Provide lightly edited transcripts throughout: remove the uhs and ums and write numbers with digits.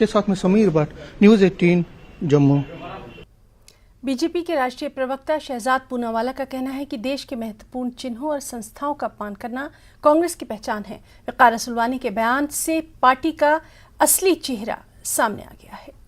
के साथ में समीर भट्ट, न्यूज़ 18 जम्मू। बीजेपी के राष्ट्रीय प्रवक्ता शहजाद पूनावाला का कहना है कि देश के महत्वपूर्ण चिन्हों और संस्थाओं का अपमान करना कांग्रेस की पहचान है। वक़ार रसूलवानी के बयान से पार्टी का असली चेहरा सामने आ गया है।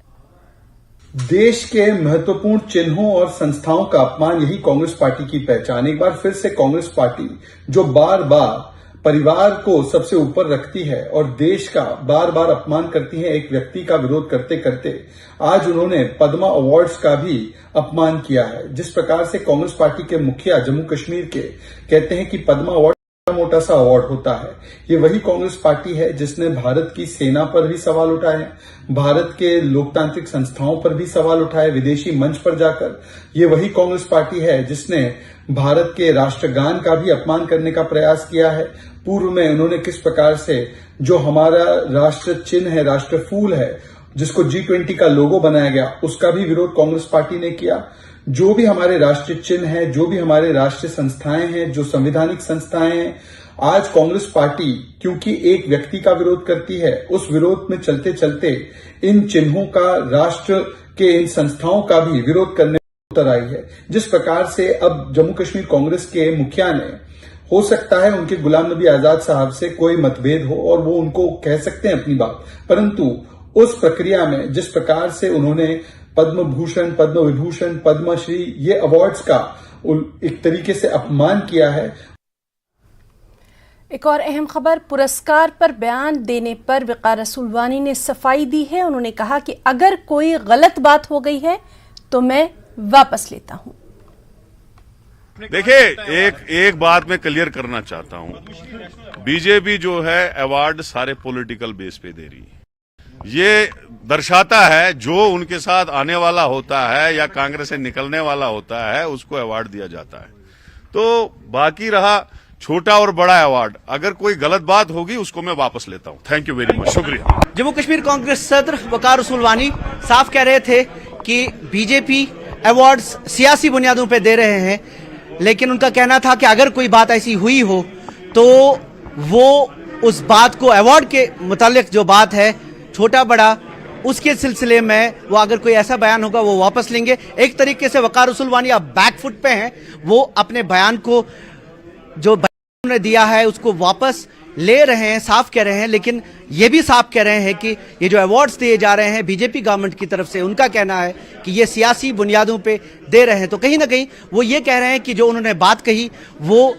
देश के महत्वपूर्ण चिन्हों और संस्थाओं का अपमान, यही कांग्रेस पार्टी की पहचान। एक बार फिर से कांग्रेस पार्टी जो बार बार परिवार को सबसे ऊपर रखती है और देश का बार बार अपमान करती है, एक व्यक्ति का विरोध करते करते आज उन्होंने पद्मा अवार्ड्स का भी अपमान किया है। जिस प्रकार से कांग्रेस पार्टी के मुखिया जम्मू कश्मीर के कहते हैं कि पद्मा अवार्ड मोटा सा अवार्ड होता है, ये वही कांग्रेस पार्टी है जिसने भारत की सेना पर भी सवाल उठाए, भारत के लोकतांत्रिक संस्थाओं पर भी सवाल उठाए विदेशी मंच पर जाकर। ये वही कांग्रेस पार्टी है जिसने भारत के राष्ट्रगान का भी अपमान करने का प्रयास किया है। पूर्व में उन्होंने किस प्रकार से जो हमारा राष्ट्र चिन्ह है, राष्ट्र फूल है, जिसको G20 का लोगो बनाया गया, उसका भी विरोध कांग्रेस पार्टी ने किया। जो भी हमारे राष्ट्रीय चिन्ह है, जो भी हमारे राष्ट्रीय संस्थाएं हैं, जो संवैधानिक संस्थाएं हैं, आज कांग्रेस पार्टी क्योंकि एक व्यक्ति का विरोध करती है, उस विरोध में चलते चलते इन चिन्हों का, राष्ट्र के इन संस्थाओं का भी विरोध करने उतर आई है। जिस प्रकार से अब जम्मू कश्मीर कांग्रेस के मुखिया ने, हो सकता है उनके गुलाम नबी आजाद साहब से कोई मतभेद हो और वो उनको कह सकते हैं अपनी बात, परंतु उस प्रक्रिया में जिस प्रकार से उन्होंने पद्म भूषण, पद्म विभूषण, पद्मश्री ये अवार्ड्स का एक तरीके से अपमान किया है। एक और अहम खबर, पुरस्कार पर बयान देने पर वक़ार रसूलवानी ने सफाई दी है। उन्होंने कहा कि अगर कोई गलत बात हो गई है तो मैं वापस लेता हूं। देखिए, एक बात मैं क्लियर करना चाहता हूं। बीजेपी जो है अवार्ड सारे पॉलिटिकल बेस पे दे रही है। ये दर्शाता है जो उनके साथ आने वाला होता है या कांग्रेस से निकलने वाला होता है उसको अवार्ड दिया जाता है। तो बाकी रहा छोटा और बड़ा अवार्ड, अगर कोई गलत बात होगी उसको मैं वापस लेता हूं। थैंक यू वेरी मच, शुक्रिया। जम्मू कश्मीर कांग्रेस सदर वक़ार रसूलवानी साफ कह रहे थे कि बीजेपी अवार्ड्स सियासी बुनियादों पर दे रहे हैं, लेकिन उनका कहना था कि अगर कोई बात ऐसी हुई हो तो वो उस बात को, अवार्ड के मुतालिक जो बात है छोटा बड़ा, उसके सिलसिले में वो अगर कोई ऐसा बयान होगा वो वापस लेंगे। एक तरीके से वक़ार रसूलवानी अब बैकफुट पे हैं, वो अपने बयान को, जो बयान उन्होंने दिया है उसको वापस ले रहे हैं, साफ कह रहे हैं। लेकिन ये भी साफ कह रहे हैं कि ये जो अवार्ड्स दिए जा रहे हैं बीजेपी गवर्नमेंट की तरफ से, उनका कहना है कि ये सियासी बुनियादों पे दे रहे हैं। तो कहीं ना कहीं वो ये कह रहे हैं कि जो उन्होंने बात कही वो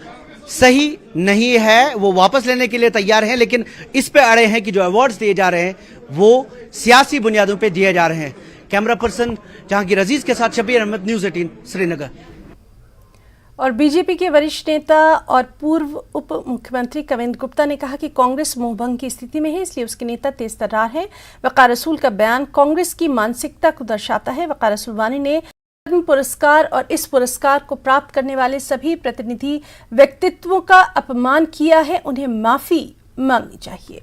सही नहीं है, वो वापस लेने के लिए तैयार हैं, लेकिन इस पे अड़े हैं कि जो अवार्ड्स दिए जा रहे हैं वो सियासी बुनियादों पे दिए जा रहे हैं। कैमरा पर्सन जहांगीर अजीज के साथ शबीर अहमद, न्यूज़ 18 श्रीनगर। और बीजेपी के वरिष्ठ नेता और पूर्व उप मुख्यमंत्री कविंद्र गुप्ता ने कहा कि कांग्रेस मोहभंग की स्थिति में है, इसलिए उसके नेता तेज तर्रार हैं। वक़ार रसूल का बयान कांग्रेस की मानसिकता को दर्शाता है। वक़ार रसूलवानी ने पद्म पुरस्कार और इस पुरस्कार को प्राप्त करने वाले सभी प्रतिनिधि व्यक्तित्वों का अपमान किया है, उन्हें माफी मांगनी चाहिए।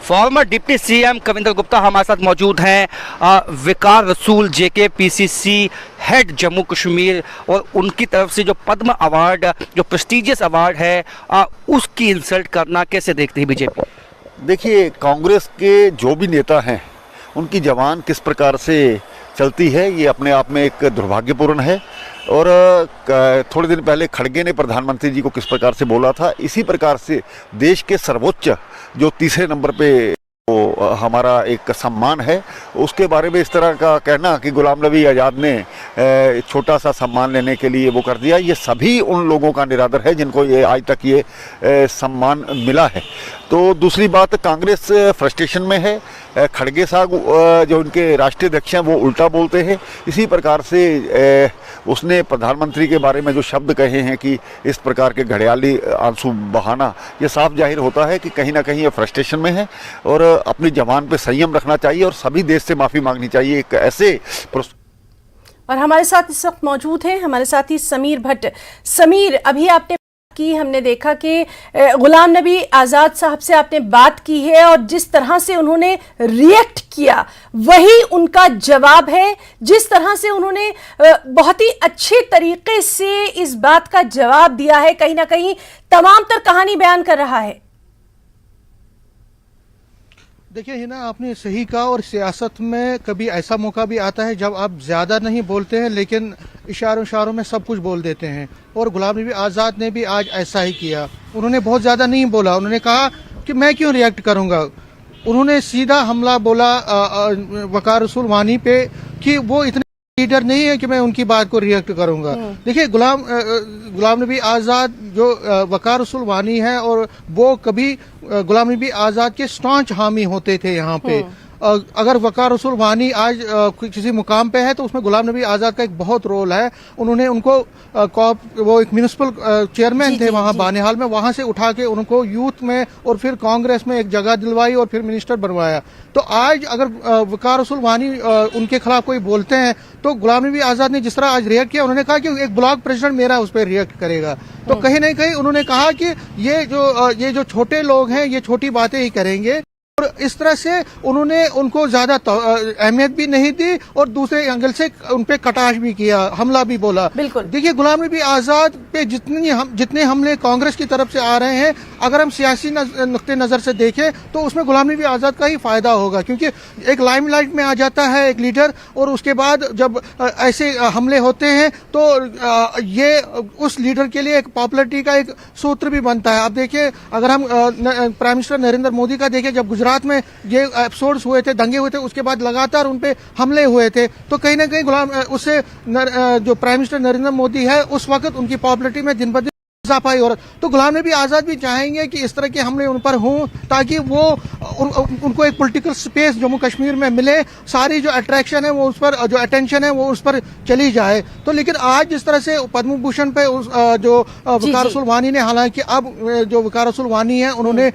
Former deputy CM Kavinder Gupta हमारे साथ मौजूद हैं। Waqar Rasool JK PCC head Jammu Kashmir, और उनकी तरफ से जो पद्म अवार्ड, जो प्रेस्टिजियस अवार्ड है, उसकी इंसल्ट करना कैसे देखती है बीजेपी? देखिए, कांग्रेस के जो भी नेता हैं उनकी जबान किस प्रकार से चलती है ये अपने आप में एक दुर्भाग्यपूर्ण है। और थोड़े दिन पहले खड़गे ने प्रधानमंत्री जी को किस प्रकार से बोला था, इसी प्रकार से देश के सर्वोच्च जो तीसरे नंबर पे वो हमारा एक सम्मान है, उसके बारे में इस तरह का कहना कि गुलाम नबी आज़ाद ने छोटा सा सम्मान लेने के लिए वो कर दिया, ये सभी उन लोगों का निरादर है जिनको ये आज तक ये सम्मान मिला है। तो दूसरी बात, कांग्रेस फ्रस्ट्रेशन में है। खड़गे साहब जो उनके राष्ट्रीय अध्यक्ष हैं वो उल्टा बोलते हैं। इसी प्रकार से उसने प्रधानमंत्री के बारे में जो शब्द कहे हैं कि इस प्रकार के घड़ियाली आंसू बहाना, ये साफ जाहिर होता है कि कहीं ना कहीं ये फ्रस्ट्रेशन में है और अपनी जबान पे संयम रखना चाहिए और सभी देश से माफ़ी मांगनी चाहिए। एक ऐसे और हमारे साथ इस वक्त मौजूद हैं हमारे साथी समीर भट्ट। समीर, अभी आपने की, हमने देखा कि गुलाम नबी आज़ाद साहब से आपने बात की है और जिस तरह से उन्होंने रिएक्ट किया वही उनका जवाब है। जिस तरह से उन्होंने बहुत ही अच्छे तरीके से इस बात का जवाब दिया है, कहीं ना कहीं तमाम तर कहानी बयान कर रहा है। देखिए हिना, आपने सही कहा, और सियासत में कभी ऐसा मौका भी आता है जब आप ज्यादा नहीं बोलते हैं लेकिन इशारों इशारों में सब कुछ बोल देते हैं। और गुलाम नबी आज़ाद ने भी आज ऐसा ही किया। उन्होंने बहुत ज्यादा नहीं बोला, उन्होंने कहा कि मैं क्यों रिएक्ट करूंगा। उन्होंने सीधा हमला बोला वकार रसूल वानी पे कि वो इतने लीडर नहीं है कि मैं उनकी बात को रिएक्ट करूंगा। देखिए गुलाम नबी आज़ाद जो वकार रसूल वानी है, और वो कभी गुलाम नबी आज़ाद के स्टॉन्च हामी होते थे यहाँ पे। अगर वकार रसूल वानी आज किसी मुकाम पे है तो उसमें गुलाम नबी आज़ाद का एक बहुत रोल है। उन्होंने उनको वो एक म्यूनिसिपल चेयरमैन थे वहाँ बानेहाल में, वहां से उठा के उनको यूथ में और फिर कांग्रेस में एक जगह दिलवाई और फिर मिनिस्टर बनवाया। तो आज अगर वकार रसूल वानी उनके खिलाफ कोई बोलते हैं तो गुलाम नबी आज़ाद ने जिस तरह आज रिएक्ट किया, उन्होंने कहा कि एक ब्लॉक प्रेसिडेंट मेरा उस पर रिएक्ट करेगा। तो कहीं ना कहीं उन्होंने कहा कि ये जो छोटे लोग हैं ये छोटी बातें ही करेंगे, और इस तरह से उन्होंने उनको ज्यादा अहमियत भी नहीं दी और दूसरे एंगल से उनपे कटाश भी किया, हमला भी बोला। बिल्कुल। देखिए गुलाम नबी आज़ाद पे जितने हमले कांग्रेस की तरफ से आ रहे हैं, अगर हम सियासी नुक्ते नजर से देखें तो उसमें गुलाम नबी आज़ाद का ही फायदा होगा, क्योंकि एक लाइमलाइट में आ जाता है एक लीडर, और उसके बाद जब ऐसे हमले होते हैं तो ये उस लीडर के लिए एक पॉपुलरिटी का एक सूत्र भी बनता है। आप देखिए, अगर हम प्राइम मिनिस्टर नरेंद्र मोदी का देखें, जब गुजरात में ये एपिसोड्स हुए थे, दंगे हुए थे, उसके बाद लगातार उनपे हमले हुए थे, तो कहीं ना कहीं उससे जो प्राइम मिनिस्टर नरेंद्र मोदी है उस वक्त उनकी पॉपुलरिटी में दिन ब दिन इजाफा हो रहा। तो गुलाम नबी आज़ाद भी चाहेंगे कि इस तरह के हमले उन पर हों ताकि वो उनको एक पॉलिटिकल स्पेस जम्मू कश्मीर में मिले, सारी जो अट्रैक्शन है वो उस पर, जो अटेंशन है वो उस पर चली जाए। तो लेकिन आज जिस तरह से पद्म भूषण पे जो वकार रसूल वानी ने, हालांकि अब जो वकार रसूल वानी है उन्होंने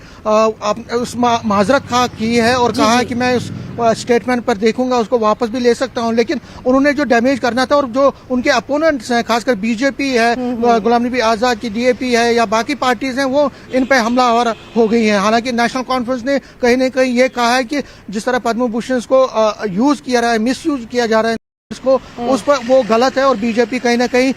उस माजरत की है और कहा कि मैं उस स्टेटमेंट पर देखूंगा, उसको वापस भी ले सकता हूं, लेकिन उन्होंने जो डैमेज करना था, और जो उनके अपोनेंट्स हैं, खासकर बीजेपी है, गुलाम नबी आज़ाद की डीएपी है या बाकी पार्टीज हैं, वो इन पे हमलावर हो गई हैं। हालांकि नेशनल कॉन्फ्रेंस ने कहीं ना कहीं ये कहा है कि जिस तरह पद्म भूषण को यूज किया रहा है, मिस यूज किया जा रहा है इसको, उस पर वो गलत है और बीजेपी कहीं ना कहीं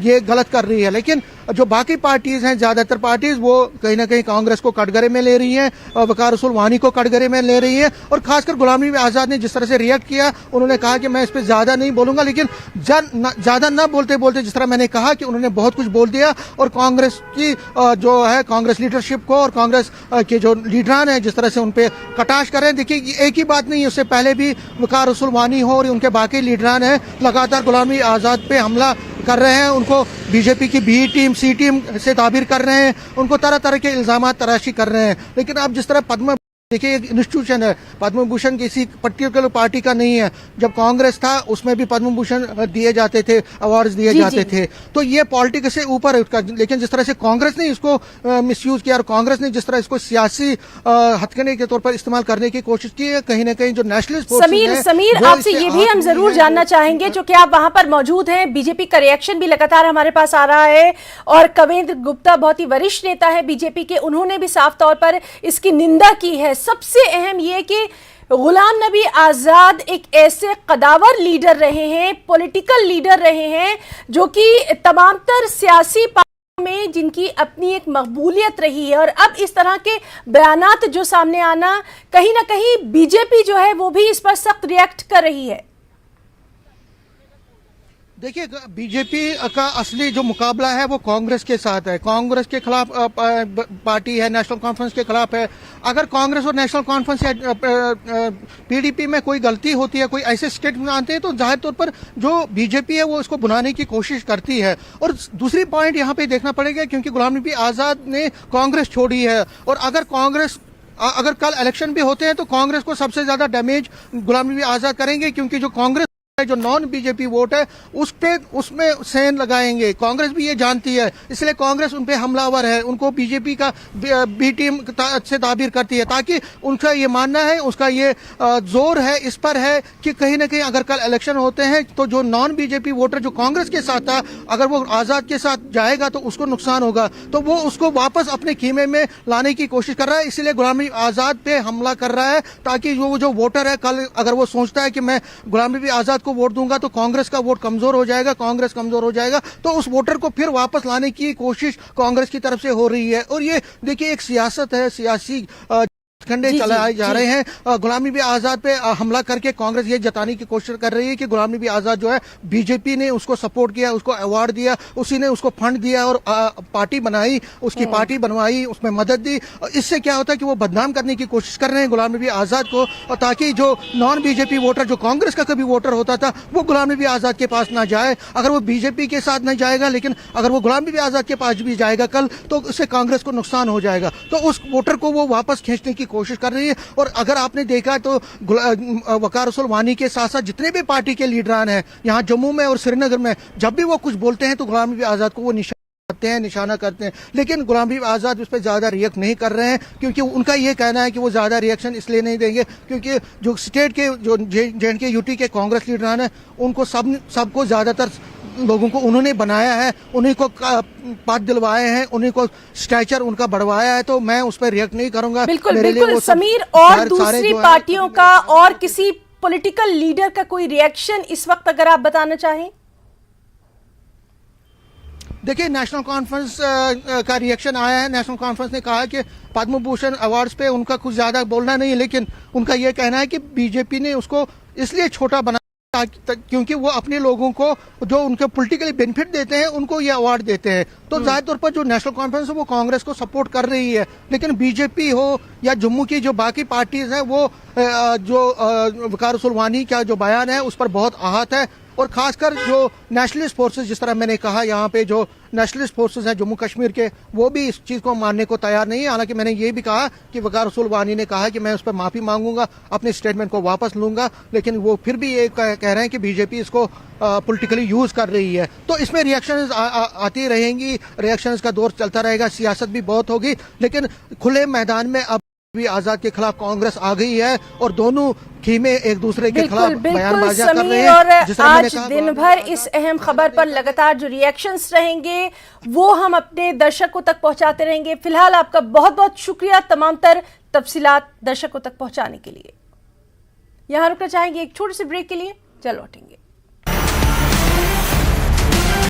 ये गलत कर रही है। लेकिन जो बाकी पार्टीज हैं, ज्यादातर पार्टीज, वो कहीं ना कहीं कांग्रेस को कटघरे में ले रही हैं, वकार रसूल वानी को कटघरे में ले रही हैं, और खासकर गुलाम नबी आज़ाद ने जिस तरह से रिएक्ट किया, उन्होंने कहा कि मैं इस पर ज्यादा नहीं बोलूंगा, लेकिन ज्यादा न बोलते बोलते जिस तरह मैंने कहा कि उन्होंने बहुत कुछ बोल दिया, और कांग्रेस की जो है, कांग्रेस लीडरशिप को और कांग्रेस के जो लीडरान है जिस तरह से उन पर कटाश करें। देखिए एक ही बात नहीं है, उससे पहले भी वकार रसूल वानी हो और उनके बाकी लीडरान है लगातार गुलाम नबी आज़ाद पे हमला कर रहे हैं, उनको बीजेपी की बी टीम, सी टीम से ताबीर कर रहे हैं, उनको तरह तरह के इल्जामात तराशी कर रहे हैं। लेकिन अब जिस तरह पद्म, देखिए एक इंस्टीट्यूशन है, पद्म भूषण किसी पर्टिकुलर पार्टी का नहीं है। जब कांग्रेस था उसमें भी पद्म भूषण दिए जाते थे, अवार्ड्स दिए जाते थे, तो ये पॉलिटिक्स से ऊपर है उसका। लेकिन जिस तरह से कांग्रेस ने इसको मिसयूज किया और कांग्रेस ने जिस तरह इसको सियासी हथकंडे के तौर पर इस्तेमाल करने की कोशिश की है, कहीं ना कहीं जो नेशनलिस्ट समीर आपसे ये भी हम जरूर जानना चाहेंगे, जो कि आप वहां पर मौजूद हैं, बीजेपी का रिएक्शन भी लगातार हमारे पास आ रहा है, और कवेंद्र गुप्ता बहुत ही वरिष्ठ नेता है बीजेपी के, उन्होंने भी साफ तौर पर इसकी निंदा की है। सबसे अहम ये कि गुलाम नबी आज़ाद एक ऐसे कदावर लीडर रहे हैं, पॉलिटिकल लीडर रहे हैं, जो कि तमाम तर सियासी पार्टियों में जिनकी अपनी एक मकबूलियत रही है, और अब इस तरह के बयानात जो सामने आना, कहीं ना कहीं बीजेपी जो है वो भी इस पर सख्त रिएक्ट कर रही है। देखिए बीजेपी का असली जो मुकाबला है वो कांग्रेस के साथ है। कांग्रेस के खिलाफ पार्टी है, नेशनल कॉन्फ्रेंस के खिलाफ है। अगर कांग्रेस और नेशनल कॉन्फ्रेंस या पीडीपी में कोई गलती होती है, कोई ऐसे स्टेटमेंट आते हैं, तो जाहिर तौर पर जो बीजेपी है वो इसको बुलाने की कोशिश करती है। और दूसरी पॉइंट यहाँ पे देखना पड़ेगा, क्योंकि गुलाम नबी आज़ाद ने कांग्रेस छोड़ी है, और अगर कल इलेक्शन भी होते हैं तो कांग्रेस को सबसे ज्यादा डैमेज गुलाम नबी आज़ाद करेंगे, क्योंकि जो कांग्रेस जो नॉन बीजेपी वोट है उसमें सेन लगाएंगे। कांग्रेस भी ये जानती है, इसलिए कांग्रेस उन पे हमलावर है, उनको बीजेपी का बी टीम से ताबीर करती है, ताकि उनका ये मानना है, उसका ये जोर है इस पर है कि कहीं ना कहीं अगर कल इलेक्शन होते हैं तो जो नॉन बीजेपी वोटर जो कांग्रेस के साथ था, अगर वो आज़ाद के साथ जाएगा तो उसको नुकसान होगा, तो वो उसको वापस अपने खीमे में लाने की कोशिश कर रहा है। इसलिए गुलाम नबी आज़ाद पे हमला कर रहा है, ताकि वो जो वोटर है, कल अगर वो सोचता है कि मैं गुलाम नबी आज़ाद वोट दूंगा तो कांग्रेस का वोट कमजोर हो जाएगा, कांग्रेस कमजोर हो जाएगा, तो उस वोटर को फिर वापस लाने की कोशिश कांग्रेस की तरफ से हो रही है। और ये देखिए एक सियासत है, सियासी खंडे जी, चलाए जी, जा जी। रहे हैं। गुलाम नबी आजाद पे हमला करके कांग्रेस ये जताने की कोशिश कर रही है कि गुलाम नबी आजाद जो है बीजेपी ने उसको सपोर्ट किया, उसको अवार्ड दिया, उसी ने उसको फंड दिया और पार्टी बनाई, उसकी पार्टी बनवाई, उसमें मदद दी। इससे क्या होता है कि वो बदनाम करने की कोशिश कर रहे हैं गुलाम नबी आजाद को, और ताकि जो नॉन बीजेपी वोटर, जो कांग्रेस का कभी वोटर होता था, वो गुलाम नबी आजाद के पास ना जाए। अगर वो बीजेपी के साथ नहीं जाएगा, लेकिन अगर वो गुलाम नबी आजाद के पास भी जाएगा कल, तो उससे कांग्रेस को नुकसान हो जाएगा। तो उस वोटर को वो वापस खींचने की कोशिश कर रही है। और अगर आपने देखा तो वकार रसूल वानी के साथ साथ जितने भी पार्टी के लीडरान हैं यहाँ जम्मू में और श्रीनगर में, जब भी वो कुछ बोलते हैं तो गुलाम नबी आजाद को वो निशाना करते हैं। लेकिन गुलाम नबी आजाद उस पर ज्यादा रिएक्ट नहीं कर रहे हैं, क्योंकि उनका ये कहना है कि वो ज्यादा रिएक्शन इसलिए नहीं देंगे क्योंकि जो स्टेट के, जो जे.एंड.के यूटी के कांग्रेस लीडरान है, उनको सबको ज्यादातर लोगों को उन्होंने बनाया है, उन्हीं को पद दिलवाए हैं, उन्हीं को स्टैचर उनका बढ़वाया है। तो मैं उस पर रिएक्ट नहीं करूंगा। बिल्कुल मेरे लिए बिल्कुल वो सब समीर, और सारे दूसरी जो है- पार्टियों का और किसी पॉलिटिकल लीडर का कोई रिएक्शन इस वक्त अगर आप बताना चाहें? देखिए, नेशनल कॉन्फ्रेंस का रिएक्शन आया है। नेशनल कॉन्फ्रेंस ने कहा कि पद्म भूषण अवार्ड्स पे उनका कुछ ज्यादा बोलना नहीं है, लेकिन उनका यह कहना है कि बीजेपी ने उसको इसलिए छोटा बना क्योंकि वो अपने लोगों को जो उनके पॉलिटिकली बेनिफिट देते हैं उनको ये अवार्ड देते हैं। तो ज्यादा तौर पर जो नेशनल कॉन्फ्रेंस है वो कांग्रेस को सपोर्ट कर रही है, लेकिन बीजेपी हो या जम्मू की जो बाकी पार्टीज हैं वो जो वकार रसूल वानी का जो बयान है उस पर बहुत आहत है। और खासकर जो नेशनलिस्ट फोर्सेस, जिस तरह मैंने कहा, यहाँ पे जो नेशनलिस्ट फोर्सेस हैं जम्मू कश्मीर के, वो भी इस चीज को मानने को तैयार नहीं है। हालांकि मैंने ये भी कहा कि वकार रसूल वानी ने कहा कि मैं उस पर माफी मांगूंगा, अपने स्टेटमेंट को वापस लूंगा, लेकिन वो फिर भी ये कह रहे हैं कि बीजेपी इसको पॉलिटिकली यूज कर रही है। तो इसमें रिएक्शंस आती रहेंगी, रिएक्शंस का दौर चलता रहेगा, सियासत भी बहुत होगी, लेकिन खुले मैदान में अब भी आजाद के खिलाफ कांग्रेस आ गई है और दोनों खीमे एक दूसरे के खिलाफ बयानबाजी कर रहे हैं। और जिस तरह मैंने आज कहा, दिन भर इस अहम खबर पर लगातार जो रिएक्शंस रहेंगे वो हम अपने दर्शकों तक पहुंचाते रहेंगे। फिलहाल आपका बहुत बहुत शुक्रिया तमाम तर तफसीलात दर्शकों तक पहुंचाने के लिए। यहां रुकना चाहेंगे एक छोटे से ब्रेक के लिए, चल लौटेंगे।